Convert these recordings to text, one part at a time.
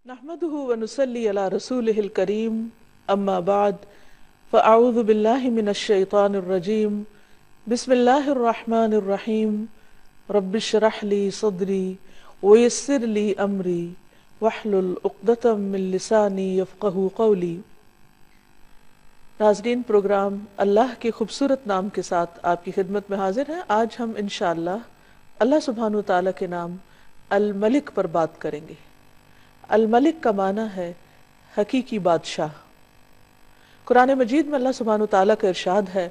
نحمده ونصلي على رسوله الكريم اما بعد فاعوذ بالله من الشيطان الرجيم بسم الله الرحمن الرحيم رب اشرح لي صدري ويسر لي امري واحلل عقدة من لساني يفقهوا قولي۔ ناظرین، پروگرام اللہ کے خوبصورت نام کے ساتھ آپ کی خدمت میں حاضر ہیں۔ آج ہم انشاءاللہ اللہ سبحانہ وتعالی کے نام الملک پر بات کریں گے۔ الملک کا معنی ہے حقیقی بادشاہ۔ قرآن مجید میں اللہ سبحانہ وتعالی کا ارشاد ہے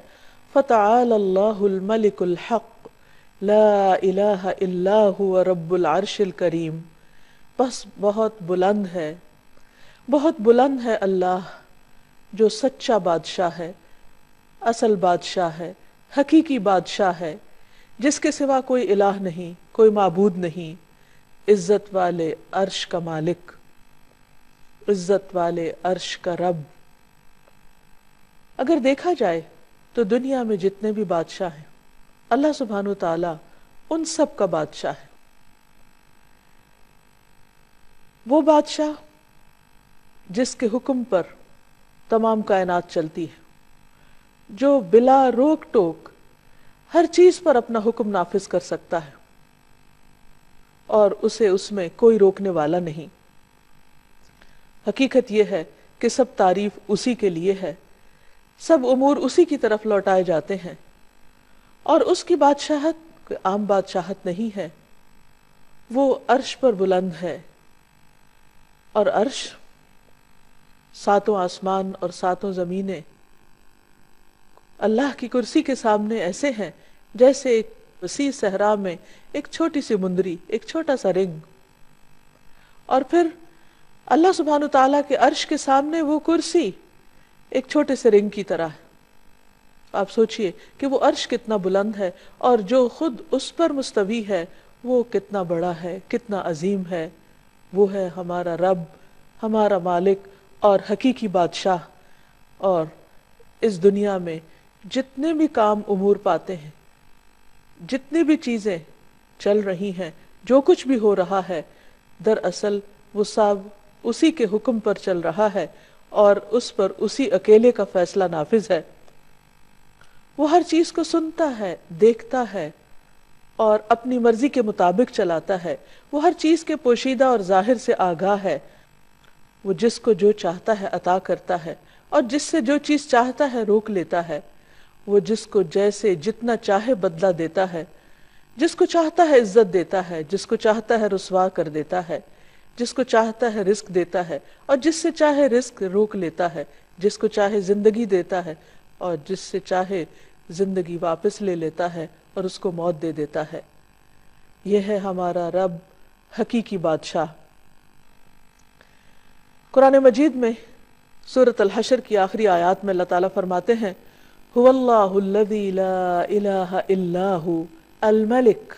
فَتَعَالَى اللَّهُ الْمَلِكُ الْحَقُّ لَا إِلَٰهَ إِلَّا هُوَ رَبُّ الْعَرْشِ الْكَرِيمِ۔ بس بہت بلند ہے اللہ جو سچا بادشاہ ہے، اصل بادشاہ ہے، حقیقی بادشاہ ہے، جس کے سوا کوئی الہ نہیں، کوئی معبود نہیں، عزت والے عرش کا مالک، عزت والے عرش کا رب۔ اگر دیکھا جائے تو دنیا میں جتنے بھی بادشاہ ہیں اللہ سبحانہ وتعالی ان سب کا بادشاہ ہے۔ وہ بادشاہ جس کے حکم پر تمام کائنات چلتی ہے، جو بلا روک ٹوک ہر چیز پر اپنا حکم نافذ کر سکتا ہے اور اسے اس میں کوئی روکنے والا نہیں۔ حقیقت یہ ہے کہ سب تعریف اسی کے لیے ہے، سب امور اسی کی طرف لوٹائے جاتے ہیں، اور اس کی بادشاہت کوئی عام بادشاہت نہیں ہے۔ وہ عرش پر بلند ہے، اور عرش ساتوں آسمان اور ساتوں زمینیں اللہ کی کرسی کے سامنے ایسے ہیں جیسے ایک وسیع صحرا میں ایک چھوٹی سی مندری، ایک چھوٹا سا رنگ، اور پھر اللہ سبحانہ وتعالیٰ کے عرش کے سامنے وہ کرسی ایک چھوٹے سے رنگ کی طرح ہے۔ آپ سوچئے کہ وہ عرش کتنا بلند ہے، اور جو خود اس پر مستوی ہے وہ کتنا بڑا ہے، کتنا عظیم ہے۔ وہ ہے ہمارا رب، ہمارا مالک اور حقیقی بادشاہ۔ اور اس دنیا میں جتنے بھی کام امور پاتے ہیں، جتنی بھی چیزیں چل رہی ہیں، جو کچھ بھی ہو رہا ہے، دراصل وہ سب اسی کے حکم پر چل رہا ہے، اور اس پر اسی اکیلے کا فیصلہ نافذ ہے۔ وہ ہر چیز کو سنتا ہے، دیکھتا ہے اور اپنی مرضی کے مطابق چلاتا ہے۔ وہ ہر چیز کے پوشیدہ اور ظاہر سے آگاہ ہے۔ وہ جس کو جو چاہتا ہے عطا کرتا ہے، اور جس سے جو چیز چاہتا ہے روک لیتا ہے۔ وہ جس کو جیسے جتنا چاہے بدلہ دیتا ہے، جس کو چاہتا ہے عزت دیتا ہے، جس کو چاہتا ہے رسوا کر دیتا ہے، جس کو چاہتا ہے رزق دیتا ہے، اور جس سے چاہے رزق روک لیتا ہے، جس کو چاہے زندگی دیتا ہے، اور جس سے چاہے زندگی واپس لے لیتا ہے اور اس کو موت دے دیتا ہے۔ یہ ہے ہمارا رب، حقیقی بادشاہ۔ قرآن مجید میں سورۃ الحشر کی آخری آیات میں اللہ تعالیٰ فرماتے ہیں هو اللہ الذی لا الہ الا ہو الملک۔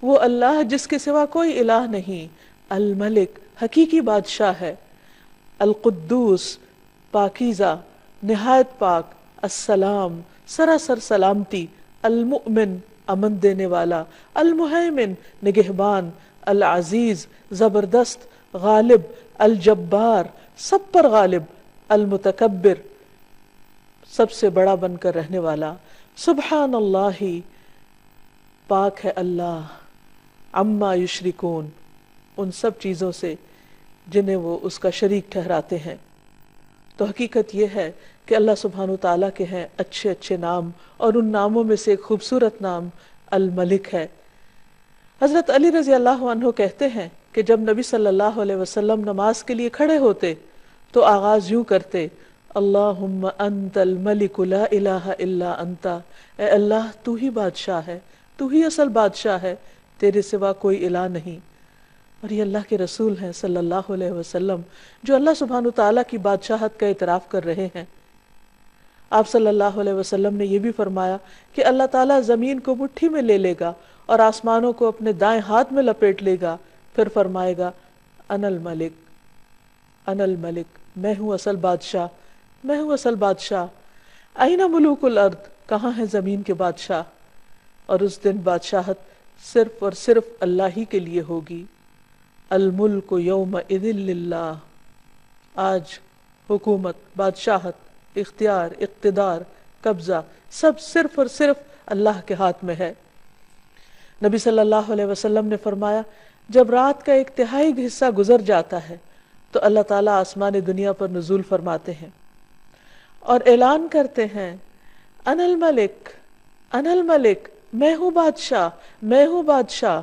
وہ اللہ جس کے سوا کوئی الہ نہیں، الملک حقیقی بادشاہ ہے، القدوس پاکیزہ، نہایت پاک، السلام سراسر سلامتی، المؤمن امن دینے والا، المہیمن نگہبان، العزیز زبردست، غالب، الجبار سب پر غالب، المتکبر سب سے بڑا بن کر رہنے والا۔ سبحان اللہ، پاک ہے اللہ، عما یشرکون، ان سب چیزوں سے جنہیں وہ اس کا شریک ٹھہراتے ہیں۔ تو حقیقت یہ ہے کہ اللہ سبحانہ تعالیٰ کے ہیں اچھے اچھے نام، اور ان ناموں میں سے ایک خوبصورت نام الملک ہے۔ حضرت علی رضی اللہ عنہ کہتے ہیں کہ جب نبی صلی اللہ علیہ وسلم نماز کے لیے کھڑے ہوتے تو آغاز یوں کرتے اللہم انت الملک لا الہ الا انت۔ اے اللہ تو ہی بادشاہ ہے، تو ہی اصل بادشاہ ہے، تیرے سوا کوئی الہ نہیں۔ اور یہ اللہ کے رسول ہیں صلی اللہ علیہ وسلم، جو اللہ سبحانہ تعالیٰ کی بادشاہت کا اعتراف کر رہے ہیں۔ آپ صلی اللہ علیہ وسلم نے یہ بھی فرمایا کہ اللہ تعالیٰ زمین کو مٹھی میں لے لے گا اور آسمانوں کو اپنے دائیں ہاتھ میں لپیٹ لے گا، پھر فرمائے گا انا الملک، انا الملک، میں ہوں اصل بادشاہ، میں ہوں اصل بادشاہ۔ این ملوک الارض، کہاں ہے زمین کے بادشاہ؟ اور اس دن بادشاہت صرف اور صرف اللہ ہی کے لیے ہوگی۔ الملک یومئذ للہ، آج حکومت، بادشاہت، اختیار، اقتدار، قبضہ سب صرف اور صرف اللہ کے ہاتھ میں ہے۔ نبی صلی اللہ علیہ وسلم نے فرمایا جب رات کا 1/3 حصہ گزر جاتا ہے تو اللہ تعالیٰ آسمان دنیا پر نزول فرماتے ہیں اور اعلان کرتے ہیں انا الملک، انا الملک، میں ہوں بادشاہ، میں ہوں بادشاہ،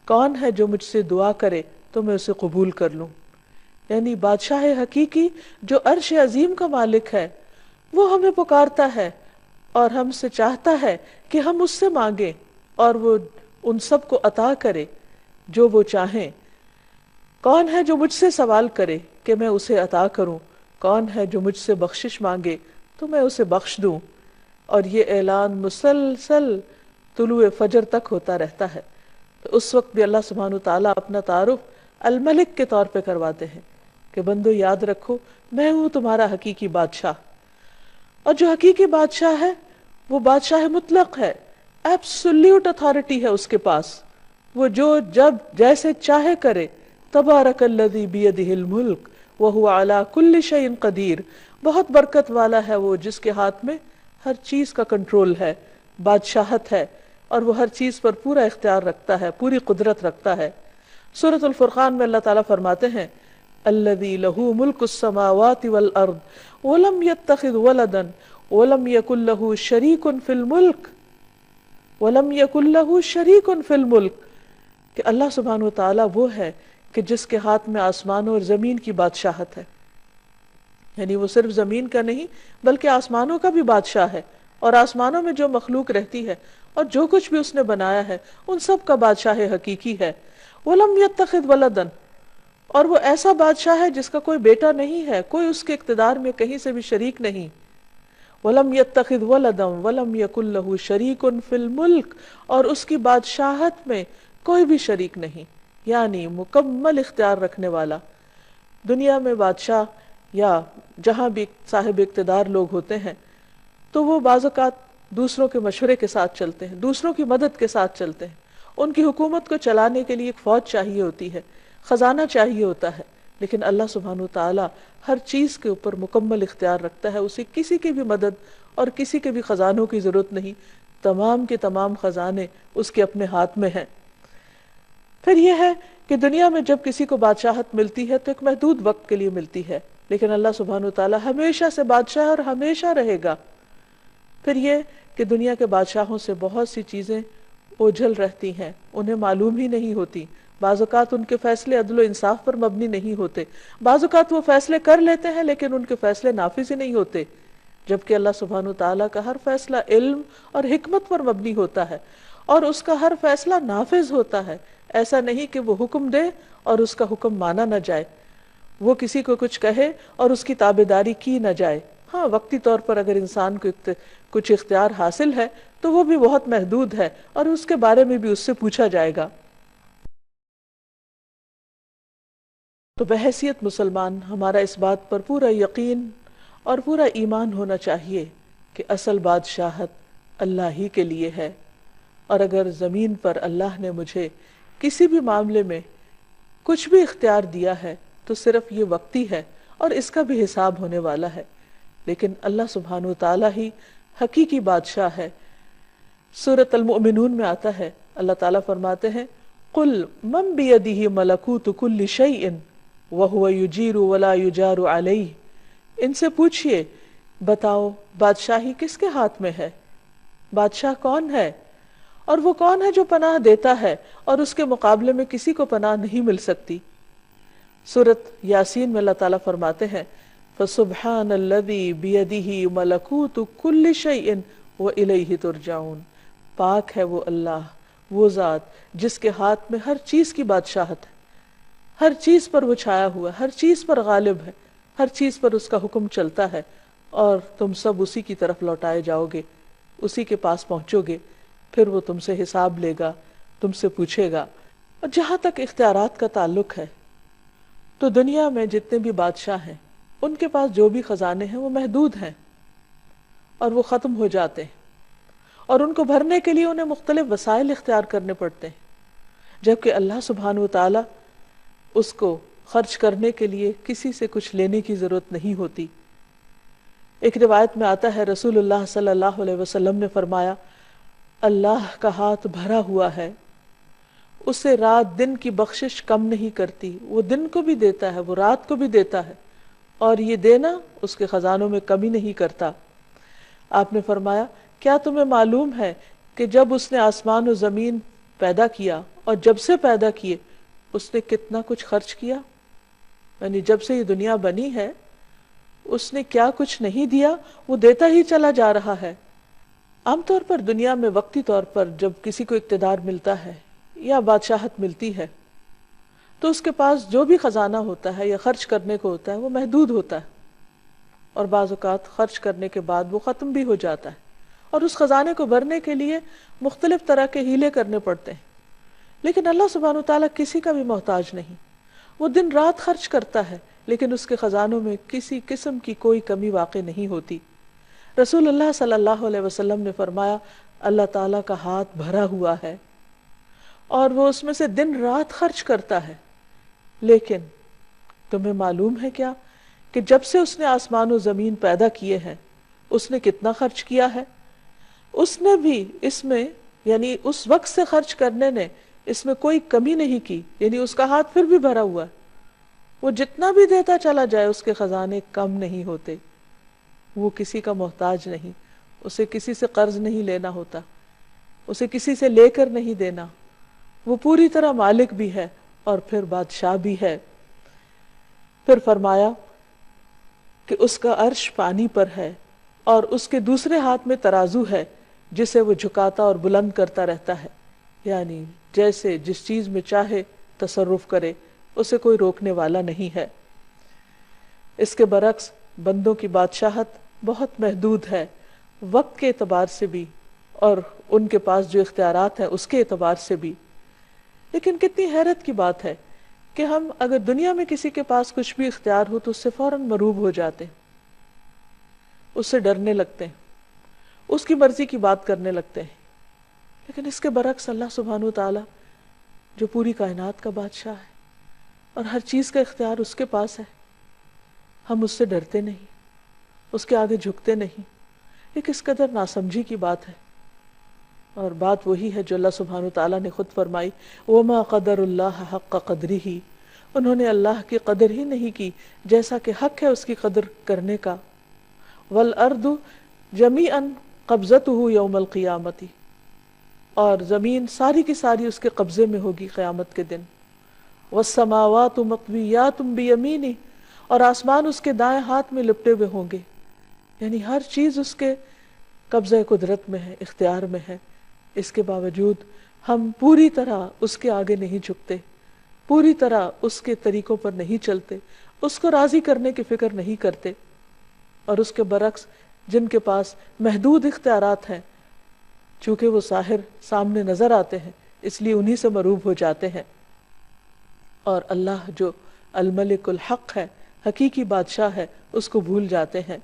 کون ہے جو مجھ سے دعا کرے تو میں اسے قبول کر لوں۔ یعنی بادشاہ حقیقی جو عرش عظیم کا مالک ہے وہ ہمیں پکارتا ہے اور ہم سے چاہتا ہے کہ ہم اس سے مانگیں اور وہ ان سب کو عطا کرے جو وہ چاہیں۔ کون ہے جو مجھ سے سوال کرے کہ میں اسے عطا کروں، کون ہے جو مجھ سے بخشش مانگے تو میں اسے بخش دوں۔ اور یہ اعلان مسلسل طلوع فجر تک ہوتا رہتا ہے۔ تو اس وقت بھی اللہ سبحانہ وتعالیٰ اپنا تعارف الملک کے طور پہ کرواتے ہیں کہ بندو یاد رکھو میں ہوں تمہارا حقیقی بادشاہ۔ اور جو حقیقی بادشاہ ہے وہ بادشاہ مطلق ہے، ایبسولیوٹ اتھارٹی ہے اس کے پاس، وہ جو جب جیسے چاہے کرے۔ تبارک الذی بیدہ الملک وہو علی کل شیء قدیر، بہت برکت والا ہے وہ جس کے ہاتھ میں ہر چیز کا کنٹرول ہے، بادشاہت ہے، اور وہ ہر چیز پر پورا اختیار رکھتا ہے، پوری قدرت رکھتا ہے۔ سورۃ الفرقان میں اللہ تعالیٰ فرماتے ہیں الذی لہ ملک السماوات والارض ولم یتخذ ولدا ولم یکن لہ شریک فی الملک ولم یکن لہ شریک فی الملک، کہ اللہ سبحانہ وتعالیٰ وہ ہے کہ جس کے ہاتھ میں آسمانوں اور زمین کی بادشاہت ہے۔ یعنی وہ صرف زمین کا نہیں بلکہ آسمانوں کا بھی بادشاہ ہے، اور آسمانوں میں جو مخلوق رہتی ہے اور جو کچھ بھی اس نے بنایا ہے ان سب کا بادشاہ حقیقی ہے۔ وَلَمْ يَتَّخِذْ وَلَدًا، اور وہ ایسا بادشاہ ہے جس کا کوئی بیٹا نہیں ہے، کوئی اس کے اقتدار میں کہیں سے بھی شریک نہیں۔ وَلَمْ يَتَّخِذْ وَلَدًا وَلَمْ يَكُنْ لَهُ شَرِيكٌ فِي الْمُلْكِ، اور اس کی بادشاہت میں کوئی بھی شریک نہیں، یعنی مکمل اختیار رکھنے والا۔ دنیا میں بادشاہ یا جہاں بھی صاحب اقتدار لوگ ہوتے ہیں تو وہ بعض اوقات دوسروں کے مشورے کے ساتھ چلتے ہیں، دوسروں کی مدد کے ساتھ چلتے ہیں۔ ان کی حکومت کو چلانے کے لیے ایک فوج چاہیے ہوتی ہے، خزانہ چاہیے ہوتا ہے، لیکن اللہ سبحانہ وتعالیٰ ہر چیز کے اوپر مکمل اختیار رکھتا ہے، اسے کسی کی بھی مدد اور کسی کے بھی خزانوں کی ضرورت نہیں، تمام کے تمام خزانے اس کے اپنے ہاتھ میں ہیں۔ پھر یہ ہے کہ دنیا میں جب کسی کو بادشاہت ملتی ہے تو ایک محدود وقت کے لیے ملتی ہے، لیکن اللہ سبحانہ وتعالیٰ ہمیشہ سے بادشاہ اور ہمیشہ رہے گا۔ پھر یہ کہ دنیا کے بادشاہوں سے بہت سی چیزیں اوجھل رہتی ہیں، انہیں معلوم ہی نہیں ہوتی، بعض اوقات ان کے فیصلے عدل و انصاف پر مبنی نہیں ہوتے، بعض اوقات وہ فیصلے کر لیتے ہیں لیکن ان کے فیصلے نافذ ہی نہیں ہوتے، جبکہ اللہ سبحانہ وتعالیٰ کا ہر فیصلہ علم اور حکمت پر مبنی ہوتا ہے اور اس کا ہر فیصلہ نافذ ہوتا ہے۔ ایسا نہیں کہ وہ حکم دے اور اس کا حکم مانا نہ جائے، وہ کسی کو کچھ کہے اور اس کی تابعداری کی نہ جائے۔ ہاں، وقتی طور پر اگر انسان کو کچھ اختیار حاصل ہے تو وہ بھی بہت محدود ہے اور اس کے بارے میں بھی اس سے پوچھا جائے گا۔ تو بحیثیت مسلمان ہمارا اس بات پر پورا یقین اور پورا ایمان ہونا چاہیے کہ اصل بادشاہت اللہ ہی کے لیے ہے، اور اگر زمین پر اللہ نے مجھے کسی بھی معاملے میں کچھ بھی اختیار دیا ہے تو صرف یہ وقتی ہے اور اس کا بھی حساب ہونے والا ہے، لیکن اللہ سبحانہ وتعالیٰ ہی حقیقی بادشاہ ہے۔ سورۃ المؤمنون میں آتا ہے، اللہ تعالیٰ فرماتے ہیں قُلْ مَنْ بِيَدِهِ مَلَكُوتُ كُلِّ شَيْءٍ وَهُوَ يُجِيرُ وَلَا يُجَارُ عَلَيْهِ، ان سے پوچھئے بتاؤ بادشاہی کس کے ہاتھ میں ہے، بادشاہ کون ہے، اور وہ کون ہے جو پناہ دیتا ہے اور اس کے مقابلے میں کسی کو پناہ نہیں مل سکتی۔ سورۃ یاسین میں اللہ تعالیٰ فرماتے ہیں فَسُبْحَانَ الَّذِي بِيَدِهِ مَلَكُوتُ كُلِّ شَيْءٍ وَإِلَيْهِ تُرْجَعُونَ، پاک ہے وہ اللہ، وہ ذات جس کے ہاتھ میں ہر چیز کی بادشاہت ہے، ہر چیز پر وہ چھایا ہوا، ہر چیز پر غالب ہے، ہر چیز پر اس کا حکم چلتا ہے، اور تم سب اسی کی طرف لوٹائے جاؤ گے، اسی کے پاس پہنچو گے، پھر وہ تم سے حساب لے گا، تم سے پوچھے گا۔ اور جہاں تک اختیارات کا تعلق ہے تو دنیا میں جتنے بھی بادشاہ ہیں ان کے پاس جو بھی خزانے ہیں وہ محدود ہیں اور وہ ختم ہو جاتے ہیں، اور ان کو بھرنے کے لیے انہیں مختلف وسائل اختیار کرنے پڑتے ہیں، جبکہ اللہ سبحانہ وتعالیٰ اس کو خرچ کرنے کے لیے کسی سے کچھ لینے کی ضرورت نہیں ہوتی۔ ایک روایت میں آتا ہے رسول اللہ صلی اللہ علیہ وسلم نے فرمایا، اللہ کا ہاتھ بھرا ہوا ہے، اسے رات دن کی بخشش کم نہیں کرتی، وہ دن کو بھی دیتا ہے، وہ رات کو بھی دیتا ہے، اور یہ دینا اس کے خزانوں میں کمی نہیں کرتا۔ آپ نے فرمایا، کیا تمہیں معلوم ہے کہ جب اس نے آسمان و زمین پیدا کیا اور جب سے پیدا کیے اس نے کتنا کچھ خرچ کیا؟ یعنی جب سے یہ دنیا بنی ہے اس نے کیا کچھ نہیں دیا، وہ دیتا ہی چلا جا رہا ہے۔ عام طور پر دنیا میں وقتی طور پر جب کسی کو اقتدار ملتا ہے یا بادشاہت ملتی ہے تو اس کے پاس جو بھی خزانہ ہوتا ہے یا خرچ کرنے کو ہوتا ہے وہ محدود ہوتا ہے، اور بعض اوقات خرچ کرنے کے بعد وہ ختم بھی ہو جاتا ہے، اور اس خزانے کو بھرنے کے لیے مختلف طرح کے ہیلے کرنے پڑتے ہیں۔ لیکن اللہ سبحانہ وتعالیٰ کسی کا بھی محتاج نہیں، وہ دن رات خرچ کرتا ہے لیکن اس کے خزانوں میں کسی قسم کی کوئی کمی واقع نہیں ہوتی۔ رسول اللہ صلی اللہ علیہ وسلم نے فرمایا، اللہ تعالیٰ کا ہاتھ بھرا ہوا ہے اور وہ اس میں سے دن رات خرچ کرتا ہے، لیکن تمہیں معلوم ہے کیا کہ جب سے اس نے آسمان و زمین پیدا کیے ہیں اس نے کتنا خرچ کیا ہے؟ اس نے بھی اس میں یعنی اس وقت سے خرچ کرنے نے اس میں کوئی کمی نہیں کی، یعنی اس کا ہاتھ پھر بھی بھرا ہوا ہے، وہ جتنا بھی دیتا چلا جائے اس کے خزانے کم نہیں ہوتے، وہ کسی کا محتاج نہیں، اسے کسی سے قرض نہیں لینا ہوتا، اسے کسی سے لے کر نہیں دینا، وہ پوری طرح مالک بھی ہے اور پھر بادشاہ بھی ہے۔ پھر فرمایا کہ اس کا عرش پانی پر ہے اور اس کے دوسرے ہاتھ میں ترازو ہے جسے وہ جھکاتا اور بلند کرتا رہتا ہے، یعنی جیسے جس چیز میں چاہے تصرف کرے، اسے کوئی روکنے والا نہیں ہے۔ اس کے برعکس بندوں کی بادشاہت بہت محدود ہے، وقت کے اعتبار سے بھی اور ان کے پاس جو اختیارات ہیں اس کے اعتبار سے بھی۔ لیکن کتنی حیرت کی بات ہے کہ ہم اگر دنیا میں کسی کے پاس کچھ بھی اختیار ہو تو اس سے فوراً مرعوب ہو جاتے ہیں، اس سے ڈرنے لگتے ہیں، اس کی مرضی کی بات کرنے لگتے ہیں۔ لیکن اس کے برعکس اللہ سبحانہ وتعالیٰ جو پوری کائنات کا بادشاہ ہے اور ہر چیز کا اختیار اس کے پاس ہے، ہم اس سے ڈرتے نہیں، اس کے آگے جھکتے نہیں۔ یہ کس قدر ناسمجھی کی بات ہے، اور بات وہی ہے جو اللہ سبحانہ وتعالیٰ نے خود فرمائی، وَمَا قَدَرُ اللَّهَ حَقَّ قَدْرِهِ، انہوں نے اللہ کی قدر ہی نہیں کی جیسا کہ حق ہے اس کی قدر کرنے کا۔ وَالْأَرْضُ جَمِيعًا قَبْضَتُهُ يَوْمَ الْقِيَامَةِ، اور زمین ساری کی ساری اس کے قبضے میں ہوگی قیامت کے دن۔ وَالسَّمَاوَاتُ مَطْوِيَّاتٌ بِيَمِينِهِ، اور آسمان اس کے دائیں ہاتھ میں لپٹے ہوئے ہوں گے، یعنی ہر چیز اس کے قبضہ قدرت میں ہے، اختیار میں ہے۔ اس کے باوجود ہم پوری طرح اس کے آگے نہیں جھکتے، پوری طرح اس کے طریقوں پر نہیں چلتے، اس کو راضی کرنے کی فکر نہیں کرتے، اور اس کے برعکس جن کے پاس محدود اختیارات ہیں، چونکہ وہ ظاہر سامنے نظر آتے ہیں اس لیے انہی سے مرعوب ہو جاتے ہیں، اور اللہ جو الملک الحق ہے، حقیقی بادشاہ ہے، اس کو بھول جاتے ہیں۔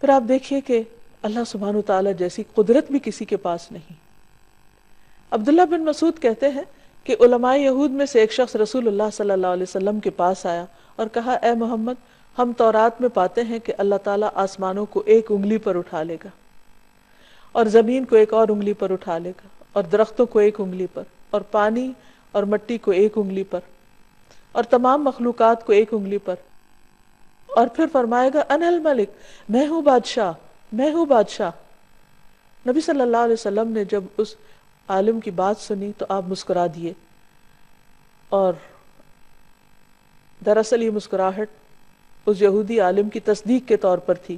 پھر آپ دیکھیے کہ اللہ سبحانہ وتعالیٰ جیسی قدرت بھی کسی کے پاس نہیں۔ عبداللہ بن مسعود کہتے ہیں کہ علماء یہود میں سے ایک شخص رسول اللہ صلی اللہ علیہ وسلم کے پاس آیا اور کہا، اے محمد، ہم تورات میں پاتے ہیں کہ اللہ تعالیٰ آسمانوں کو ایک انگلی پر اٹھا لے گا اور زمین کو ایک اور انگلی پر اٹھا لے گا اور درختوں کو ایک انگلی پر اور پانی اور مٹی کو ایک انگلی پر اور تمام مخلوقات کو ایک انگلی پر، اور پھر فرمائے گا انا الملک، میں ہوں بادشاہ، میں ہوں بادشاہ۔ نبی صلی اللہ علیہ وسلم نے جب اس عالم کی بات سنی تو آپ مسکرا دیے، اور دراصل یہ مسکراہٹ اس یہودی عالم کی تصدیق کے طور پر تھی۔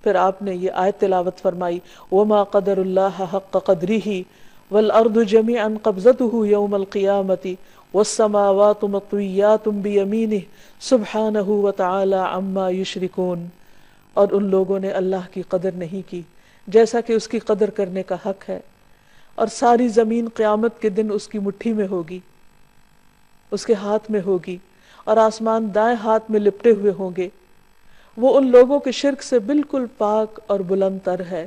پھر آپ نے یہ آیت تلاوت فرمائی، وَمَا قَدَرُ اللَّهَ حَقَّ قَدْرِهِ وَالْأَرْضُ جَمِيعًا قَبْضَتُهُ يَوْمَ الْقِيَامَةِ وَالسَّمَاوَاتُ مَطْوِيَّاتٌ بِيَمِينِهِ سُبْحَانَهُ وَتَعَالَى عَمَّا يُشْرِكُونَ، اور ان لوگوں نے اللہ کی قدر نہیں کی جیسا کہ اس کی قدر کرنے کا حق ہے، اور ساری زمین قیامت کے دن اس کی مٹھی میں ہوگی، اس کے ہاتھ میں ہوگی، اور آسمان دائیں ہاتھ میں لپٹے ہوئے ہوں گے۔ وہ ان لوگوں کے شرک سے بالکل پاک اور بلند تر ہے،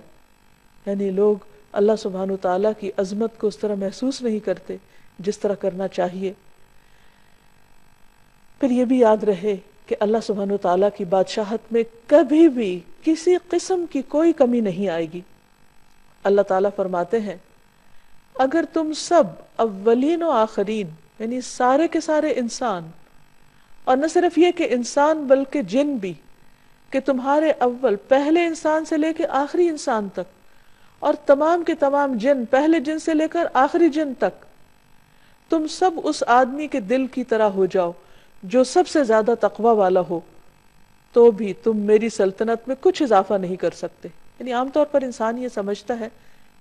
یعنی لوگ اللہ سبحانہ وتعالیٰ کی عظمت کو اس طرح محسوس نہیں کرتے جس طرح کرنا چاہیے۔ پھر یہ بھی یاد رہے کہ اللہ سبحانہ وتعالیٰ کی بادشاہت میں کبھی بھی کسی قسم کی کوئی کمی نہیں آئے گی۔ اللہ تعالیٰ فرماتے ہیں اگر تم سب اولین و آخرین، یعنی سارے کے سارے انسان، اور نہ صرف یہ کہ انسان بلکہ جن بھی، کہ تمہارے اول پہلے انسان سے لے کے آخری انسان تک، اور تمام کے تمام جن پہلے جن سے لے کر آخری جن تک، تم سب اس آدمی کے دل کی طرح ہو جاؤ جو سب سے زیادہ تقوی والا ہو، تو بھی تم میری سلطنت میں کچھ اضافہ نہیں کر سکتے۔ یعنی عام طور پر انسان یہ سمجھتا ہے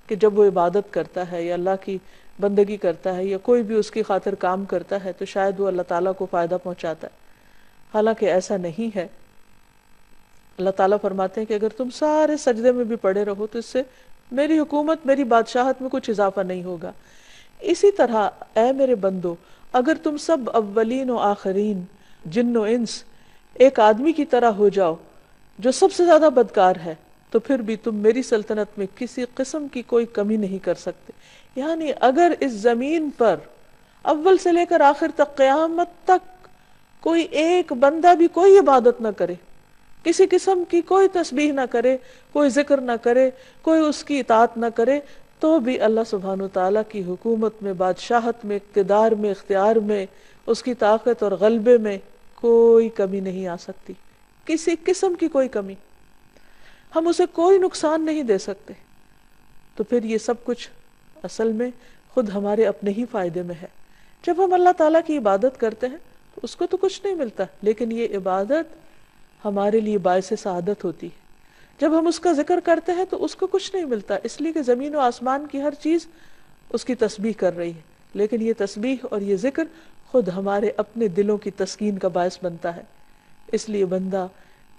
کہ جب وہ عبادت کرتا ہے یا اللہ کی بندگی کرتا ہے یا کوئی بھی اس کی خاطر کام کرتا ہے تو شاید وہ اللہ تعالیٰ کو فائدہ پہنچاتا ہے، حالانکہ ایسا نہیں ہے۔ اللہ تعالیٰ فرماتے ہیں کہ اگر تم سارے سجدے میں بھی پڑے رہو تو اس سے میری حکومت، میری بادشاہت میں کچھ اضافہ نہیں ہوگا۔ اسی طرح اے میرے بندو، اگر تم سب اولین و آخرین، جن و انس، ایک آدمی کی طرح ہو جاؤ جو سب سے زیادہ بدکار ہے، تو پھر بھی تم میری سلطنت میں کسی قسم کی کوئی کمی نہیں کر سکتے۔ یعنی اگر اس زمین پر اول سے لے کر آخر تک قیامت تک کوئی ایک بندہ بھی کوئی عبادت نہ کرے، کسی قسم کی کوئی تسبیح نہ کرے، کوئی ذکر نہ کرے، کوئی اس کی اطاعت نہ کرے، تو بھی اللہ سبحانہ وتعالیٰ کی حکومت میں، بادشاہت میں، اقتدار میں، اختیار میں، اس کی طاقت اور غلبے میں کوئی کمی نہیں آ سکتی، کسی قسم کی کوئی کمی۔ ہم اسے کوئی نقصان نہیں دے سکتے۔ تو پھر یہ سب کچھ اصل میں خود ہمارے اپنے ہی فائدے میں ہے۔ جب ہم اللہ تعالیٰ کی عبادت کرتے ہیں تو اس کو تو کچھ نہیں ملتا، لیکن یہ عبادت ہمارے لیے باعث سعادت ہوتی ہے۔ جب ہم اس کا ذکر کرتے ہیں تو اس کو کچھ نہیں ملتا، اس لیے کہ زمین و آسمان کی ہر چیز اس کی تسبیح کر رہی ہے، لیکن یہ تسبیح اور یہ ذکر خود ہمارے اپنے دلوں کی تسکین کا باعث بنتا ہے۔ اس لیے بندہ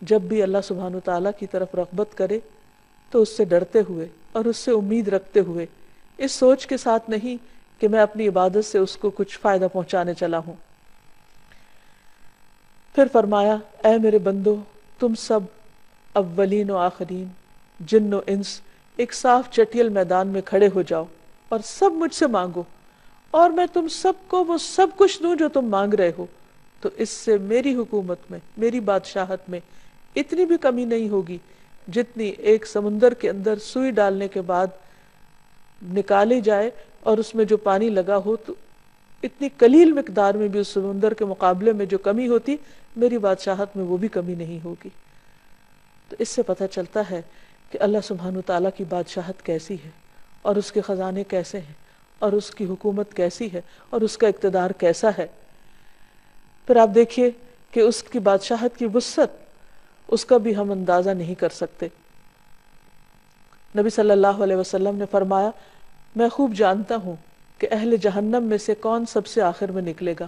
جب بھی اللہ سبحانہ وتعالیٰ کی طرف رغبت کرے تو اس سے ڈرتے ہوئے اور اس سے امید رکھتے ہوئے، اس سوچ کے ساتھ نہیں کہ میں اپنی عبادت سے اس کو کچھ فائدہ پہنچانے چلا ہوں۔ پھر فرمایا اے میرے بندو، تم سب اولین و آخرین، جن و انس، ایک صاف چٹیل میدان میں کھڑے ہو جاؤ اور سب مجھ سے مانگو، اور میں تم سب کو وہ سب کچھ دوں جو تم مانگ رہے ہو، تو اس سے میری حکومت میں، میری بادشاہت میں اتنی بھی کمی نہیں ہوگی جتنی ایک سمندر کے اندر سوئی ڈالنے کے بعد نکالی جائے اور اس میں جو پانی لگا ہو تو اتنی قلیل مقدار میں بھی اس سمندر کے مقابلے میں جو کمی ہوتی، میری بادشاہت میں وہ بھی کمی نہیں ہوگی۔ تو اس سے پتہ چلتا ہے کہ اللہ سبحانہ تعالیٰ کی بادشاہت کیسی ہے، اور اس کے خزانے کیسے ہیں، اور اس کی حکومت کیسی ہے، اور اس کا اقتدار کیسا ہے۔ پھر آپ دیکھیے کہ اس کی بادشاہت کی وسعت، اس کا بھی ہم اندازہ نہیں کر سکتے۔ نبی صلی اللہ علیہ وسلم نے فرمایا میں خوب جانتا ہوں کہ اہل جہنم میں سے کون سب سے آخر میں نکلے گا۔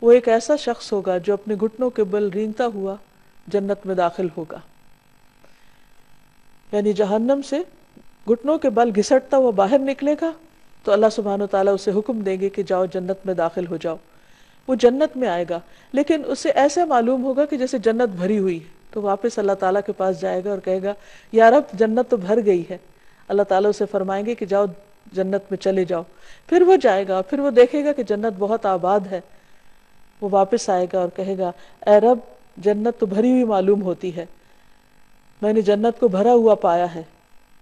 وہ ایک ایسا شخص ہوگا جو اپنے گھٹنوں کے بل رینگتا ہوا جنت میں داخل ہوگا۔ یعنی جہنم سے گھٹنوں کے بل گھسٹتا ہوا باہر نکلے گا تو اللہ سبحانہ و تعالیٰ اسے حکم دیں گے کہ جاؤ جنت میں داخل ہو جاؤ۔ وہ جنت میں آئے گا، لیکن اسے ایسے معلوم ہوگا کہ جیسے جنت بھری ہوئی ہے، تو واپس اللہ تعالیٰ کے پاس جائے گا اور کہے گا یا رب جنت تو بھر گئی ہے۔ اللہ تعالیٰ اسے فرمائیں گے کہ جاؤ جنت میں چلے جاؤ۔ پھر وہ جائے گا، پھر وہ دیکھے گا کہ جنت بہت آباد ہے، وہ واپس آئے گا اور کہے گا اے رب جنت تو بھری ہوئی معلوم ہوتی ہے، میں نے جنت کو بھرا ہوا پایا ہے۔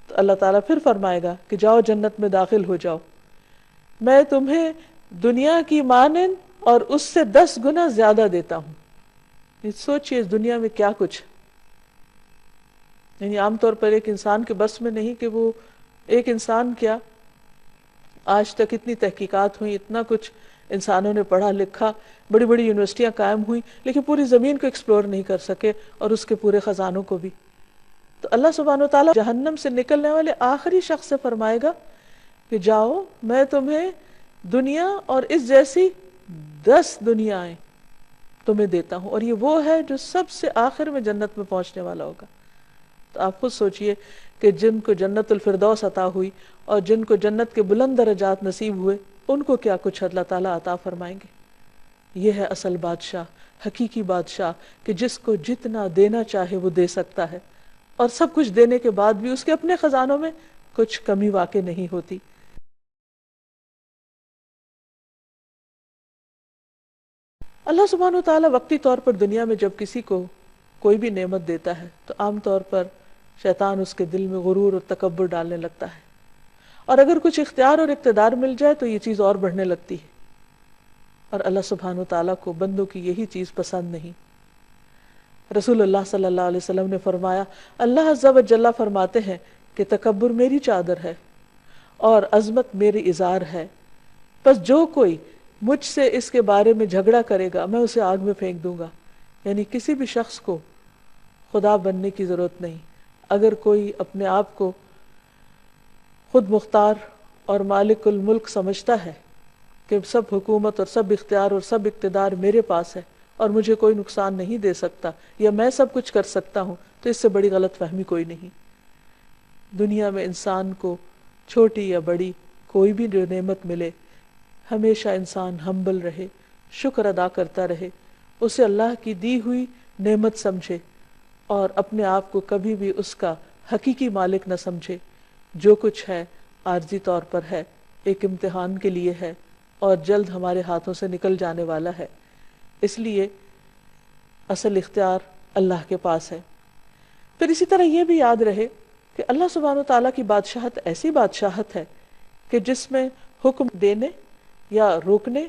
تو اللہ تعالیٰ پھر فرمائے گا کہ جاؤ جنت میں داخل ہو جاؤ، میں تمہیں دنیا کی مانند اور اس سے 10 گنا زیادہ دیتا ہوں۔ سوچئے اس دنیا میں کیا کچھ، یعنی عام طور پر ایک انسان کے بس میں نہیں کہ وہ ایک انسان کیا، آج تک اتنی تحقیقات ہوئی، اتنا کچھ انسانوں نے پڑھا لکھا، بڑی بڑی یونیورسٹیاں قائم ہوئیں، لیکن پوری زمین کو ایکسپلور نہیں کر سکے اور اس کے پورے خزانوں کو بھی۔ تو اللہ سبحانہ و تعالیٰ جہنم سے نکلنے والے آخری شخص سے فرمائے گا کہ جاؤ میں تمہیں دنیا اور اس جیسی 10 دنیایں تمہیں دیتا ہوں، اور یہ وہ ہے جو سب سے آخر میں جنت میں پہنچنے والا ہوگا۔ تو آپ خود سوچئے کہ جن کو جنت الفردوس عطا ہوئی اور جن کو جنت کے بلند درجات نصیب ہوئے، ان کو کیا کچھ اللہ تعالیٰ عطا فرمائیں گے۔ یہ ہے اصل بادشاہ، حقیقی بادشاہ، کہ جس کو جتنا دینا چاہے وہ دے سکتا ہے، اور سب کچھ دینے کے بعد بھی اس کے اپنے خزانوں میں کچھ کمی واقع نہیں ہوتی۔ اللہ سبحانہ وتعالیٰ وقتی طور پر دنیا میں جب کسی کو کوئی بھی نعمت دیتا ہے تو عام طور پر شیطان اس کے دل میں غرور اور تکبر ڈالنے لگتا ہے، اور اگر کچھ اختیار اور اقتدار مل جائے تو یہ چیز اور بڑھنے لگتی ہے، اور اللہ سبحانہ وتعالیٰ کو بندوں کی یہی چیز پسند نہیں۔ رسول اللہ صلی اللہ علیہ وسلم نے فرمایا، اللہ عز و جل فرماتے ہیں کہ تکبر میری چادر ہے اور عظمت میری ازار ہے، پس جو کوئی مجھ سے اس کے بارے میں جھگڑا کرے گا میں اسے آگ میں پھینک دوں گا۔ یعنی کسی بھی شخص کو خدا بننے کی ضرورت نہیں۔ اگر کوئی اپنے آپ کو خود مختار اور مالک الملک سمجھتا ہے کہ سب حکومت اور سب اختیار اور سب اقتدار میرے پاس ہے اور مجھے کوئی نقصان نہیں دے سکتا، یا میں سب کچھ کر سکتا ہوں، تو اس سے بڑی غلط فہمی کوئی نہیں۔ دنیا میں انسان کو چھوٹی یا بڑی کوئی بھی جو نعمت ملے، ہمیشہ انسان ہمبل رہے، شکر ادا کرتا رہے، اسے اللہ کی دی ہوئی نعمت سمجھے اور اپنے آپ کو کبھی بھی اس کا حقیقی مالک نہ سمجھے۔ جو کچھ ہے عارضی طور پر ہے، ایک امتحان کے لیے ہے اور جلد ہمارے ہاتھوں سے نکل جانے والا ہے، اس لیے اصل اختیار اللہ کے پاس ہے۔ پھر اسی طرح یہ بھی یاد رہے کہ اللہ سبحانہ وتعالیٰ کی بادشاہت ایسی بادشاہت ہے کہ جس میں حکم دینے یا روکنے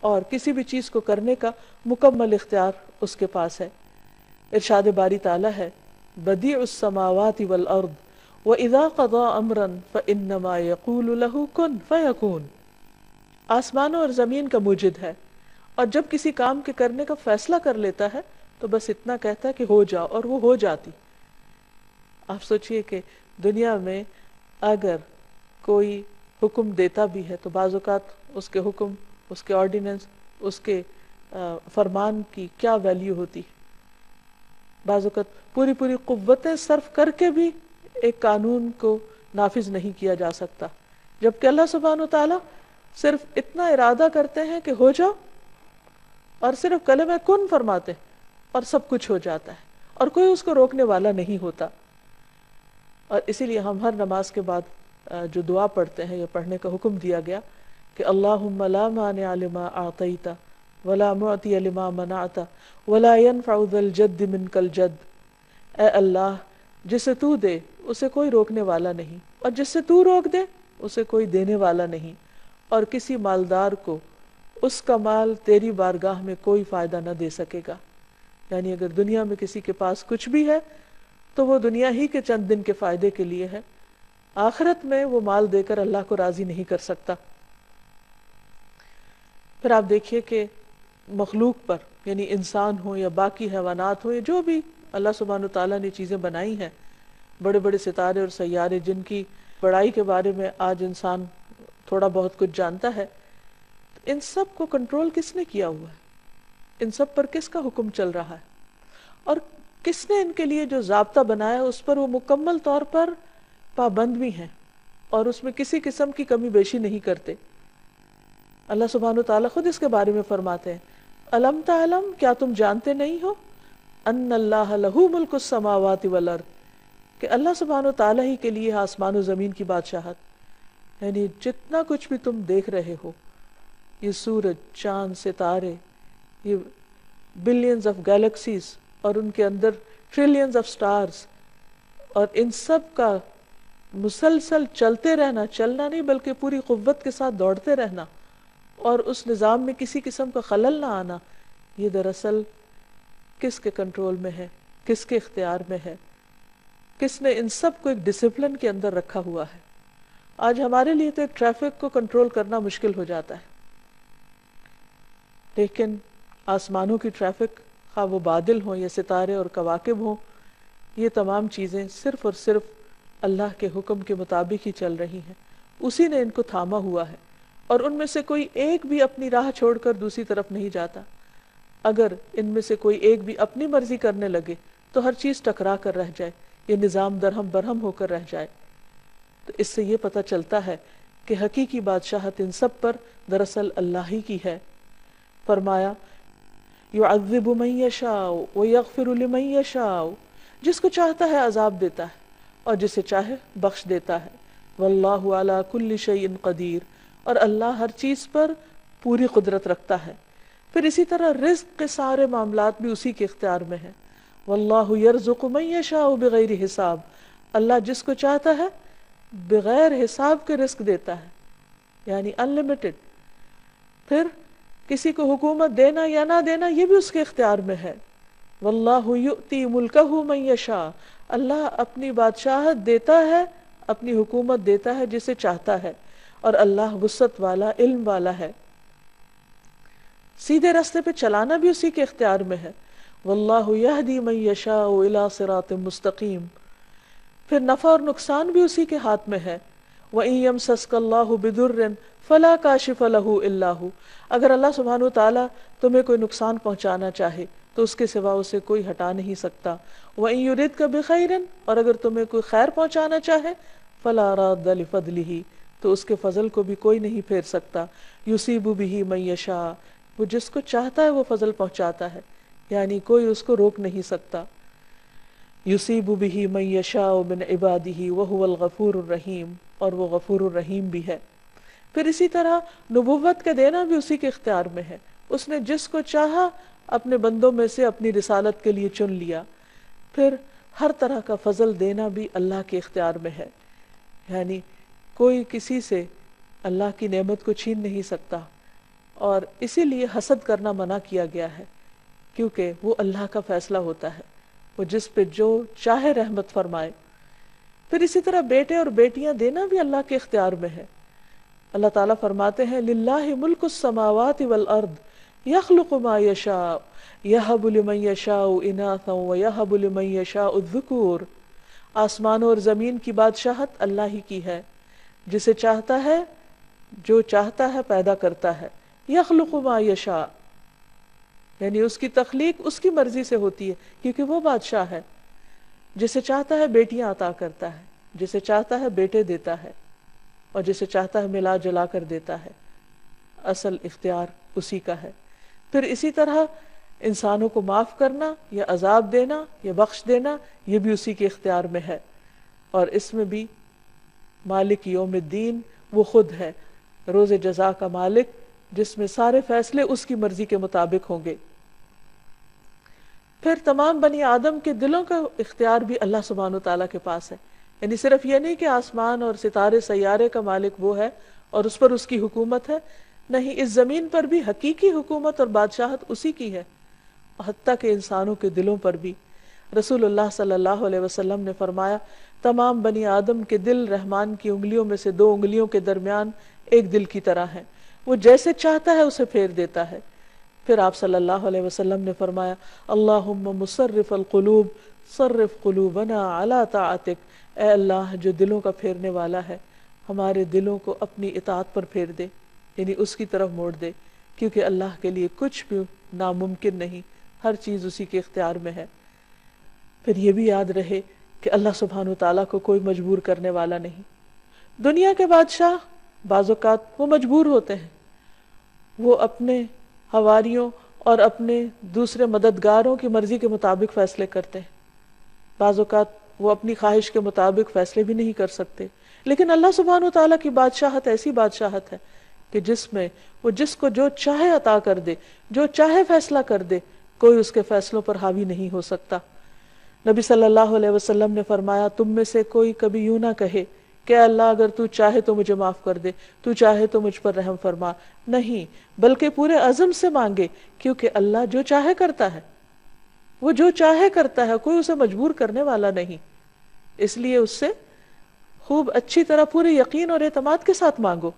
اور کسی بھی چیز کو کرنے کا مکمل اختیار اس کے پاس ہے۔ ارشاد باری تعالیٰ ہے، بدیع السماوات والارض وَإِذَا قَضَى أَمْرًا فَإِنَّمَا يَقُولُ لَهُ كُن فَيَكُونُ۔ آسمانوں اور زمین کا موجد ہے، اور جب کسی کام کے کرنے کا فیصلہ کر لیتا ہے تو بس اتنا کہتا ہے کہ ہو جاؤ، اور وہ ہو جاتی۔ آپ سوچئے کہ دنیا میں اگر کوئی حکم دیتا بھی ہے تو بعض اوقات اس کے حکم، اس کے آرڈیننس، اس کے فرمان کی کیا ویلیو ہوتی ہے۔ بعض اوقات پوری قوتیں صرف کر کے بھی ایک قانون کو نافذ نہیں کیا جا سکتا، جبکہ اللہ سبحانہ وتعالیٰ صرف اتنا ارادہ کرتے ہیں کہ ہو جاؤ، اور صرف کلمہ کن فرماتے اور سب کچھ ہو جاتا ہے، اور کوئی اس کو روکنے والا نہیں ہوتا۔ اور اسی لیے ہم ہر نماز کے بعد جو دعا پڑھتے ہیں یا پڑھنے کا حکم دیا گیا کہ اللہم لا مانع لما اعطیت ولا معطی لما منعت ولا ينفع ذا الجد منک الجد۔ اے اللہ، جسے تو دے اسے کوئی روکنے والا نہیں، اور جس سے تو روک دے اسے کوئی دینے والا نہیں، اور کسی مالدار کو اس کا مال تیری بارگاہ میں کوئی فائدہ نہ دے سکے گا۔ یعنی اگر دنیا میں کسی کے پاس کچھ بھی ہے تو وہ دنیا ہی کے چند دن کے فائدے کے لیے ہے، آخرت میں وہ مال دے کر اللہ کو راضی نہیں کر سکتا۔ پھر آپ دیکھیے کہ مخلوق پر، یعنی انسان ہو یا باقی حیوانات ہو یا جو بھی اللہ سبحانہ وتعالیٰ نے چیزیں بنائی ہیں، بڑے بڑے ستارے اور سیارے جن کی بڑائی کے بارے میں آج انسان تھوڑا بہت کچھ جانتا ہے، ان سب کو کنٹرول کس نے کیا ہوا ہے؟ ان سب پر کس کا حکم چل رہا ہے؟ اور کس نے ان کے لیے جو ضابطہ بنایا اس پر وہ مکمل طور پر پابند بھی ہیں اور اس میں کسی قسم کی کمی بیشی نہیں کرتے؟ اللہ سبحانہ وتعالیٰ خود اس کے بارے میں فرماتے ہیں، الم تعلم، کیا تم جانتے نہیں ہو، ان اللہ لہ ملک السماوات والارض، کہ اللہ سبحانہ وتعالیٰ ہی کے لیے آسمان و زمین کی بادشاہت۔ یعنی جتنا کچھ بھی تم دیکھ رہے ہو، یہ سورج، چاند، ستارے، یہ بلینز آف گیلیکسیز اور ان کے اندر ٹریلینز آف سٹارز، اور ان سب کا مسلسل چلتے رہنا، چلنا نہیں بلکہ پوری قوت کے ساتھ دوڑتے رہنا، اور اس نظام میں کسی قسم کا خلل نہ آنا، یہ دراصل کس کے کنٹرول میں ہے، کس کے اختیار میں ہے، کس نے ان سب کو ایک ڈسپلن کے اندر رکھا ہوا ہے۔ آج ہمارے لیے تو ٹریفک کو کنٹرول کرنا مشکل ہو جاتا ہے، لیکن آسمانوں کی ٹریفک، خواہ وہ بادل ہوں یا ستارے اور کواکب ہوں، یہ تمام چیزیں صرف اور صرف اللہ کے حکم کے مطابق ہی چل رہی ہیں، اسی نے ان کو تھاما ہوا ہے، اور ان میں سے کوئی ایک بھی اپنی راہ چھوڑ کر دوسری طرف نہیں جاتا۔ اگر ان میں سے کوئی ایک بھی اپنی مرضی کرنے لگے تو ہر چیز ٹکرا کر رہ جائے، یہ نظام درہم برہم ہو کر رہ جائے۔ تو اس سے یہ پتہ چلتا ہے کہ حقیقی بادشاہت ان سب پر دراصل اللہ ہی کی ہے۔ فرمایا یعذب من یشاء ویغفر لمن یشاء، جس کو چاہتا ہے عذاب دیتا ہے اور جسے چاہے بخش دیتا ہے۔ واللہ علی کل شیء قدیر، اور اللہ ہر چیز پر پوری قدرت رکھتا ہے۔ پھر اسی طرح رزق کے سارے معاملات بھی اسی کے اختیار میں ہیں. واللہ یرزق من یشاء بغیر حساب، اللہ جس کو چاہتا ہے بغیر حساب کے رزق دیتا ہے، یعنی انلمیٹڈ. پھر کسی کو حکومت دینا یا نہ دینا یہ بھی اس کے اختیار میں ہے. واللہ یؤتی ملکہ من یشاء، اللہ اپنی بادشاہت دیتا ہے، اپنی حکومت دیتا ہے جسے چاہتا ہے، اور اللہ وسعت والا، علم والا ہے. سیدھے راستے پہ چلانا بھی اسی کے اختیار میں ہے. واللہ یہدی من یشاء الی صراط مستقیم. پھر نفع اور نقصان بھی اسی کے ہاتھ میں ہے. وَإِن يَمْسَسْكَ اللَّهُ بِضُرٍّ فَلَا كَاشِفَ لَهُ إِلَّا هُوَ، اگر اللہ سبحانہ وتعالیٰ تمہیں کوئی نقصان پہنچانا چاہے تو اس کے سوا اسے کوئی ہٹا نہیں سکتا. وَإِن يُرِدْكَ بِخَيْرٍ، اور اگر تمہیں کوئی خیر پہنچانا چاہے فَلَا رَادَّ لِفَضْلِهِ، تو اس کے فضل کو بھی کوئی نہیں پھیر سکتا. يُصِيبُ بِهِ مَن يَشَاءُ، وہ جس کو چاہتا ہے وہ فضل پہنچاتا ہے، یعنی کوئی اس کو روک نہیں سکتا. یصیب بہ من یشاء من عبادہ وہو الغفور الرحیم، اور وہ غفور الرحیم بھی ہے. پھر اسی طرح نبوت کا دینا بھی اسی کے اختیار میں ہے. اس نے جس کو چاہا اپنے بندوں میں سے اپنی رسالت کے لیے چن لیا. پھر ہر طرح کا فضل دینا بھی اللہ کے اختیار میں ہے، یعنی کوئی کسی سے اللہ کی نعمت کو چھین نہیں سکتا. اور اسی لیے حسد کرنا منع کیا گیا ہے، کیونکہ وہ اللہ کا فیصلہ ہوتا ہے، وہ جس پہ جو چاہے رحمت فرمائے. پھر اسی طرح بیٹے اور بیٹیاں دینا بھی اللہ کے اختیار میں ہے. اللہ تعالیٰ فرماتے ہیں للہ ملک السماوات والارض یخلق ما یشاء یہب لمن یشاء اناثا ویہب لمن یشاء الذکور. آسمانوں اور زمین کی بادشاہت اللہ ہی کی ہے، جسے چاہتا ہے جو چاہتا ہے پیدا کرتا ہے. یخلق ما یشاء، یعنی اس کی تخلیق اس کی مرضی سے ہوتی ہے کیونکہ وہ بادشاہ ہے. جسے چاہتا ہے بیٹیاں عطا کرتا ہے، جسے چاہتا ہے بیٹے دیتا ہے، اور جسے چاہتا ہے ملا جلا کر دیتا ہے. اصل اختیار اسی کا ہے. پھر اسی طرح انسانوں کو معاف کرنا یا عذاب دینا یا بخش دینا یہ بھی اسی کے اختیار میں ہے. اور اس میں بھی مالک یوم الدین وہ خود ہے، روز جزا کا مالک، جس میں سارے فیصلے اس کی مرضی کے مطابق ہوں گے. پھر تمام بنی آدم کے دلوں کا اختیار بھی اللہ سبحانہ وتعالیٰ کے پاس ہے. یعنی صرف یہ نہیں کہ آسمان اور ستارے سیارے کا مالک وہ ہے اور اس پر اس کی حکومت ہے، نہیں، اس زمین پر بھی حقیقی حکومت اور بادشاہت اسی کی ہے، حتیٰ کہ انسانوں کے دلوں پر بھی. رسول اللہ صلی اللہ علیہ وسلم نے فرمایا تمام بنی آدم کے دل رحمان کی انگلیوں میں سے 2 انگلیوں کے درمیان ایک دل کی طرح ہیں، وہ جیسے چاہتا ہے اسے پھیر دیتا ہے. پھر آپ صلی اللہ علیہ وسلم نے فرمایا اللہم مصرف القلوب صرف قلوبنا علی طاعتک، اے اللہ جو دلوں کا پھیرنے والا ہے ہمارے دلوں کو اپنی اطاعت پر پھیر دے، یعنی اس کی طرف موڑ دے، کیونکہ اللہ کے لیے کچھ بھی ناممکن نہیں، ہر چیز اسی کے اختیار میں ہے. پھر یہ بھی یاد رہے کہ اللہ سبحانہ وتعالیٰ کو کوئی مجبور کرنے والا نہیں. دنیا کے بادشاہ بعض اوقات وہ مجبور ہوتے ہیں، وہ اپنے حواریوں اور اپنے دوسرے مددگاروں کی مرضی کے مطابق فیصلے کرتے ہیں. بعض اوقات وہ اپنی خواہش کے مطابق فیصلے بھی نہیں کر سکتے. لیکن اللہ سبحانہ وتعالیٰ کی بادشاہت ایسی بادشاہت ہے کہ جس میں وہ جس کو جو چاہے عطا کر دے، جو چاہے فیصلہ کر دے، کوئی اس کے فیصلوں پر حاوی نہیں ہو سکتا. نبی صلی اللہ علیہ وسلم نے فرمایا تم میں سے کوئی کبھی یوں نہ کہے کہ اللہ اگر تو چاہے تو مجھے معاف کر دے، تو چاہے تو مجھ پر رحم فرما. نہیں، بلکہ پورے عزم سے مانگے، کیونکہ اللہ جو چاہے کرتا ہے، وہ جو چاہے کرتا ہے، کوئی اسے مجبور کرنے والا نہیں. اس لیے اس سے خوب اچھی طرح پورے یقین اور اعتماد کے ساتھ مانگو.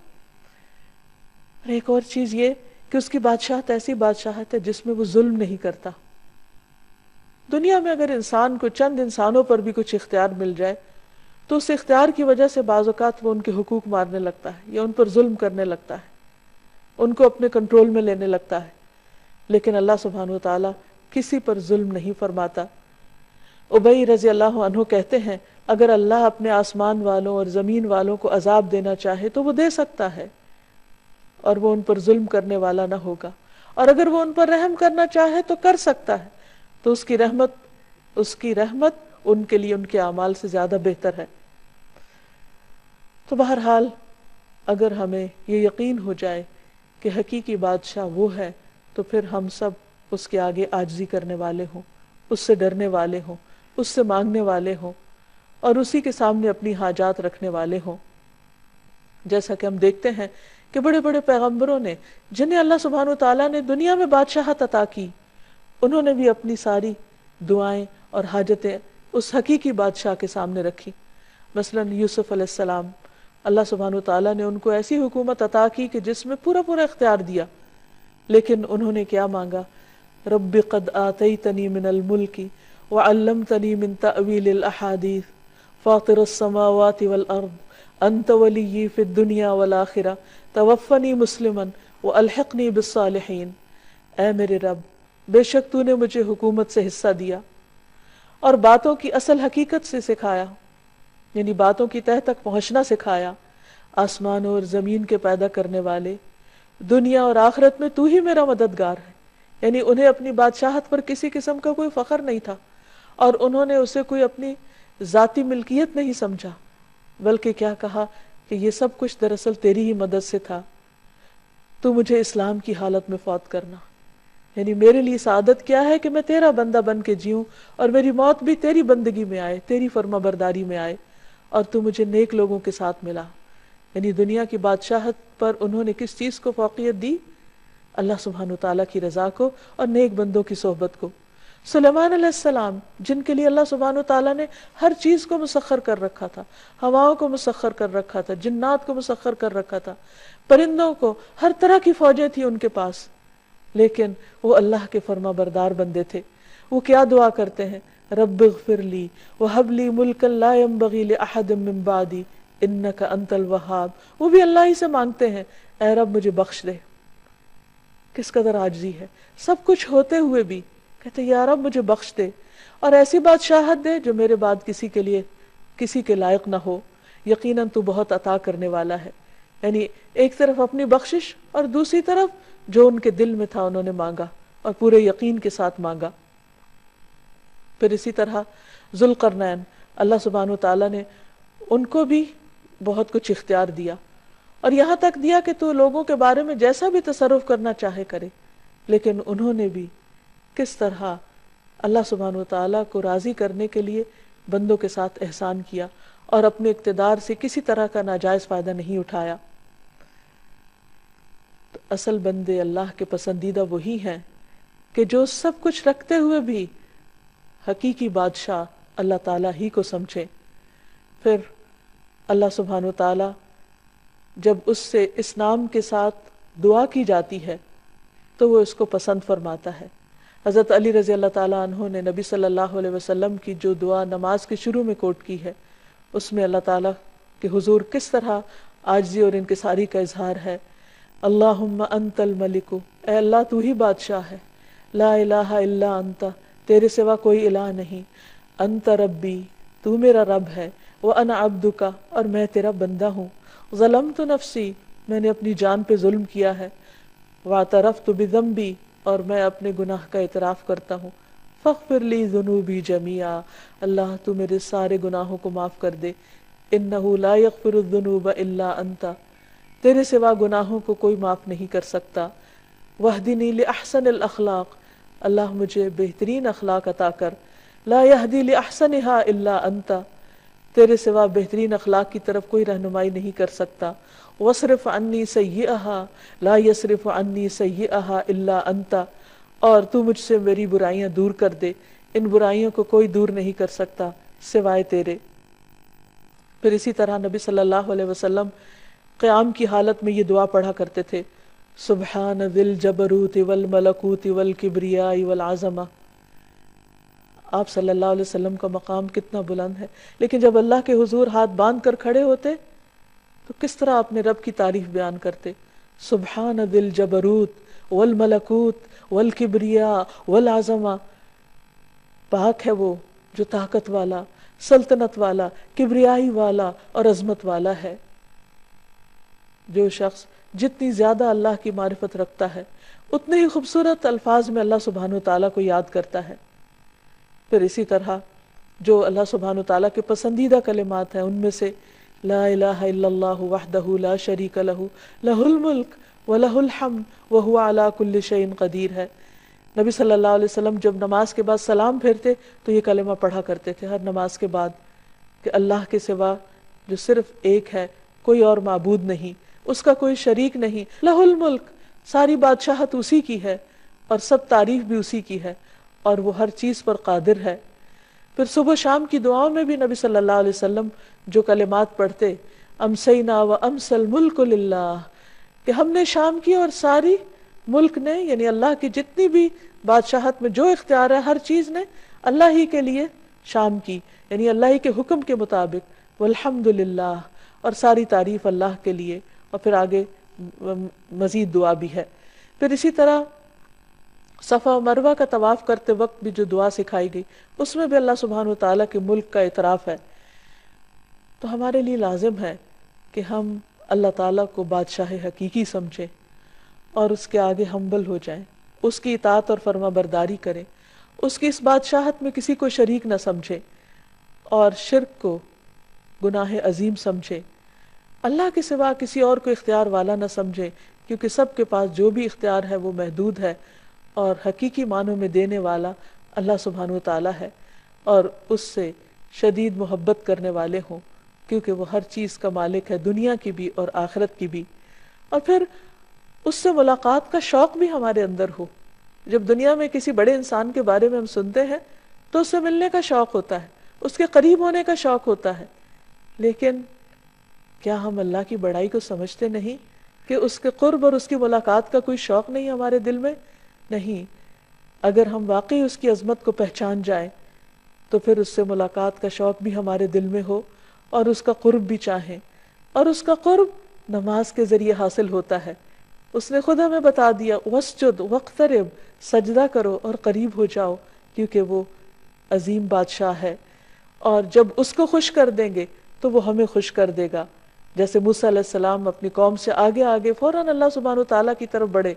اور ایک اور چیز یہ کہ اس کی بادشاہت ایسی بادشاہت ہے جس میں وہ ظلم نہیں کرتا. دنیا میں اگر انسان کو چند انسانوں پر بھی کچھ اختیار مل جائے تو اس اختیار کی وجہ سے بعض اوقات وہ ان کے حقوق مارنے لگتا ہے یا ان پر ظلم کرنے لگتا ہے، ان کو اپنے کنٹرول میں لینے لگتا ہے. لیکن اللہ سبحانہ وتعالیٰ کسی پر ظلم نہیں فرماتا. ابی رضی اللہ عنہ کہتے ہیں اگر اللہ اپنے آسمان والوں اور زمین والوں کو عذاب دینا چاہے تو وہ دے سکتا ہے، اور وہ ان پر ظلم کرنے والا نہ ہوگا. اور اگر وہ ان پر رحم کرنا چاہے تو کر سکتا ہے، تو اس کی رحمت ان کے لیے ان کے اعمال سے زیادہ بہتر ہے. تو بہرحال اگر ہمیں یہ یقین ہو جائے کہ حقیقی بادشاہ وہ ہے تو پھر ہم سب اس کے آگے عاجزی کرنے والے ہوں، اس سے ڈرنے والے ہوں، اس سے مانگنے والے ہوں اور اسی کے سامنے اپنی حاجات رکھنے والے ہوں۔ جیسا کہ ہم دیکھتے ہیں کہ بڑے بڑے پیغمبروں نے، جنہیں اللہ سبحانہ و تعالیٰ نے دنیا میں بادشاہت عطا کی، انہوں نے بھی اپنی ساری دعائیں اور حاجتیں اس حقیقی بادشاہ کے سامنے رکھی۔ مثلا یوسف علیہ السلام، اللہ سبحانہ و تعالیٰ نے ان کو ایسی حکومت عطا کی کہ جس میں پورا پورا اختیار دیا، لیکن انہوں نے کیا مانگا؟ رب قد آتیتنی من الملک وعلمتنی من تأویل الاحادیث فاطر السماوات والارض انت ولی فی الدنیا والآخرہ توفنی مسلما والحقنی بالصالحین۔ اے میرے رب، بے شک تو نے مجھے حکومت سے حصہ دیا اور باتوں کی اصل حقیقت سے سکھایا، یعنی باتوں کی تہ تک پہنچنا سکھایا۔ آسمان اور زمین کے پیدا کرنے والے، دنیا اور آخرت میں تو ہی میرا مددگار ہے۔ یعنی انہیں اپنی بادشاہت پر کسی قسم کا کوئی فخر نہیں تھا اور انہوں نے اسے کوئی اپنی ذاتی ملکیت نہیں سمجھا، بلکہ کیا کہا کہ یہ سب کچھ دراصل تیری ہی مدد سے تھا، تو مجھے اسلام کی حالت میں فوت کرنا۔ یعنی میرے لیے سعادت کیا ہے کہ میں تیرا بندہ بن کے جیوں اور میری موت بھی تیری بندگی میں آئے، تیری فرما برداری میں آئے، اور تو مجھے نیک لوگوں کے ساتھ ملا۔ یعنی دنیا کی بادشاہت پر انہوں نے کس چیز کو فوقیت دی؟ اللہ سبحانہ وتعالیٰ کی رضا کو اور نیک بندوں کی صحبت کو۔ سلیمان علیہ السلام، جن کے لیے اللہ سبحانہ وتعالیٰ نے ہر چیز کو مسخر کر رکھا تھا، ہواؤں کو مسخر کر رکھا تھا، جنات کو مسخر کر رکھا تھا، پرندوں کو، ہر طرح کی فوجیں تھیں ان کے پاس، لیکن وہ اللہ کے فرما بردار بندے تھے۔ وہ کیا دعا کرتے ہیں؟ رب اغفر لی وہب لی ملکا لا ينبغی لأحد من بعدی انک انت الوہاب۔ وہ بھی اللہ ہی سے مانگتے ہیں، اے رب مجھے بخش دے۔ کس قدر عاجزی ہے، سب کچھ ہوتے ہوئے بھی کہتے یا رب مجھے بخش دے، اور ایسی بادشاہت دے جو میرے بعد کسی کے لائق نہ ہو، یقیناً تو بہت عطا کرنے والا ہے۔ یعنی ایک طرف اپنی بخشش اور دوسری طرف جو ان کے دل میں تھا انہوں نے مانگا اور پورے یقین کے ساتھ مانگا۔ پھر اسی طرح ذوالقرنین، اللہ سبحانہ وتعالیٰ نے ان کو بھی بہت کچھ اختیار دیا، اور یہاں تک دیا کہ تو لوگوں کے بارے میں جیسا بھی تصرف کرنا چاہے کرے، لیکن انہوں نے بھی کس طرح اللہ سبحانہ وتعالیٰ کو راضی کرنے کے لیے بندوں کے ساتھ احسان کیا اور اپنے اقتدار سے کسی طرح کا ناجائز فائدہ نہیں اٹھایا۔ تو اصل بندے اللہ کے پسندیدہ وہی ہیں کہ جو سب کچھ رکھتے ہوئے بھی حقیقی بادشاہ اللہ تعالیٰ ہی کو سمجھے۔ پھر اللہ سبحانہ وتعالیٰ جب اس سے اس نام کے ساتھ دعا کی جاتی ہے تو وہ اس کو پسند فرماتا ہے۔ حضرت علی رضی اللہ تعالیٰ عنہ نے نبی صلی اللہ علیہ وسلم کی جو دعا نماز کے شروع میں کوٹ کی ہے، اس میں اللہ تعالیٰ کے حضور کس طرح عاجزی اور انکساری کا اظہار ہے۔ اللہم انت الملک، اے اللہ تو ہی بادشاہ ہے، لا الہ الا انت، تیرے سوا کوئی الہ نہیں، انت ربی، تو میرا رب ہے، وانا عبدک، اور میں تیرا بندہ ہوں، ظلمت نفسی، میں نے اپنی جان پہ ظلم کیا ہے، واعترفت بذنبی، اور میں اپنے گناہ کا اعتراف کرتا ہوں، فاغفر لی ذنوبی جمیعا، اللہ تو میرے سارے گناہوں کو معاف کر دے، انہ لا یغفر الذنوب الا انت، تیرے سوا گناہوں کو کوئی معاف نہیں کر سکتا، واہدنی لاحسن الاخلاق، اللہ مجھے بہترین اخلاق عطا کر، لا یہدی لاحسنھا الا انت، تیرے سوا بہترین اخلاق کی طرف کوئی رہنمائی نہیں کر سکتا، وصرف عنی سیئہا لا یصرف عنی سیئہا الا انت، اور تو مجھ سے میری برائیاں دور کر دے، ان برائیوں کو کوئی دور نہیں کر سکتا سوائے تیرے۔ پھر اسی طرح نبی صلی اللہ علیہ وسلم قیام کی حالت میں یہ دعا پڑھا کرتے تھے، سبحان ذی الجبروت والملکوت والکبریاء والعظمہ۔ آپ صلی اللہ علیہ وسلم کا مقام کتنا بلند ہے، لیکن جب اللہ کے حضور ہاتھ باندھ کر کھڑے ہوتے تو کس طرح اپنے رب کی تعریف بیان کرتے، سبحان ذی الجبروت والملکوت والکبریاء والعظمہ، پاک ہے وہ جو طاقت والا، سلطنت والا، کبریائی والا اور عظمت والا ہے۔ جو شخص جتنی زیادہ اللہ کی معرفت رکھتا ہے اتنے ہی خوبصورت الفاظ میں اللہ سبحانہ وتعالیٰ کو یاد کرتا ہے۔ پھر اسی طرح جو اللہ سبحانہ وتعالیٰ کے پسندیدہ کلمات ہیں ان میں سے لا الہ الا اللہ وحدہ لا شریک لہ لہ الملک وَلَهُ الْحَمْدُ وَهُوَ عَلَى كُلِّ شَيْءٍ قدیر ہے۔ نبی صلی اللہ علیہ وسلم جب نماز کے بعد سلام پھیرتے تو یہ کلمہ پڑھا کرتے تھے ہر نماز کے بعد کہ اللہ کے سوا جو صرف ایک ہے، کوئی اور معبود نہیں، اس کا کوئی شریک نہیں، لہ الملک، ساری بادشاہت اسی کی ہے اور سب تعریف بھی اسی کی ہے اور وہ ہر چیز پر قادر ہے۔ پھر صبح شام کی دعاؤں میں بھی نبی صلی اللہ علیہ وسلم جو کلمات پڑھتے، امسینا و امس الملک للہ، کہ ہم نے شام کی اور ساری ملک نے، یعنی اللہ کی جتنی بھی بادشاہت میں جو اختیار ہے ہر چیز نے اللہ ہی کے لیے شام کی، یعنی اللہ ہی کے حکم کے مطابق، والحمد للہ، اور ساری تعریف اللہ کے لیے۔ اور پھر آگے مزید دعا بھی ہے۔ پھر اسی طرح صفا و مروہ کا طواف کرتے وقت بھی جو دعا سکھائی گئی اس میں بھی اللہ سبحانہ و تعالیٰ کے ملک کا اعتراف ہے۔ تو ہمارے لیے لازم ہے کہ ہم اللہ تعالیٰ کو بادشاہ حقیقی سمجھیں اور اس کے آگے ہمبل ہو جائیں، اس کی اطاعت اور فرما برداری کریں، اس کی اس بادشاہت میں کسی کو شریک نہ سمجھیں اور شرک کو گناہ عظیم سمجھیں، اللہ کے سوا کسی اور کو اختیار والا نہ سمجھیں، کیونکہ سب کے پاس جو بھی اختیار ہے وہ محدود ہے اور حقیقی معنوں میں دینے والا اللہ سبحانہ و تعالیٰ ہے، اور اس سے شدید محبت کرنے والے ہوں کیونکہ وہ ہر چیز کا مالک ہے، دنیا کی بھی اور آخرت کی بھی۔ اور پھر اس سے ملاقات کا شوق بھی ہمارے اندر ہو۔ جب دنیا میں کسی بڑے انسان کے بارے میں ہم سنتے ہیں تو اس سے ملنے کا شوق ہوتا ہے، اس کے قریب ہونے کا شوق ہوتا ہے، لیکن کیا ہم اللہ کی بڑائی کو سمجھتے نہیں کہ اس کے قرب اور اس کی ملاقات کا کوئی شوق نہیں ہمارے دل میں؟ نہیں۔ اگر ہم واقعی اس کی عظمت کو پہچان جائیں تو پھر اس سے ملاقات کا شوق بھی ہمارے دل میں ہو اور اس کا قرب بھی چاہیں، اور اس کا قرب نماز کے ذریعے حاصل ہوتا ہے۔ اس نے خود ہمیں بتا دیا وَاسْجُدْ وَاقْتَرِبْ، سجدہ کرو اور قریب ہو جاؤ، کیونکہ وہ عظیم بادشاہ ہے، اور جب اس کو خوش کر دیں گے تو وہ ہمیں خوش کر دے گا۔ جیسے موسیٰ علیہ السلام اپنی قوم سے آگے آگے فوراً اللہ سبحانہ و تعالیٰ کی طرف بڑھے۔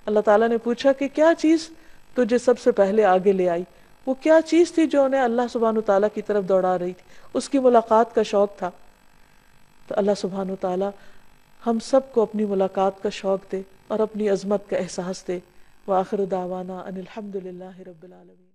اللہ تعالیٰ نے پوچھا کہ کیا چیز تجھے سب سے پہلے آگے لے آئی؟ وہ کیا چیز تھی جو انہیں اللہ سبحانہ و تعالیٰ کی طرف دوڑا رہی تھی؟ اس کی ملاقات کا شوق تھا۔ تو اللہ سبحانہ و تعالیٰ ہم سب کو اپنی ملاقات کا شوق دے اور اپنی عظمت کا احساس دے۔ وآخر دعوانا ان الحمد للہ رب العالمین۔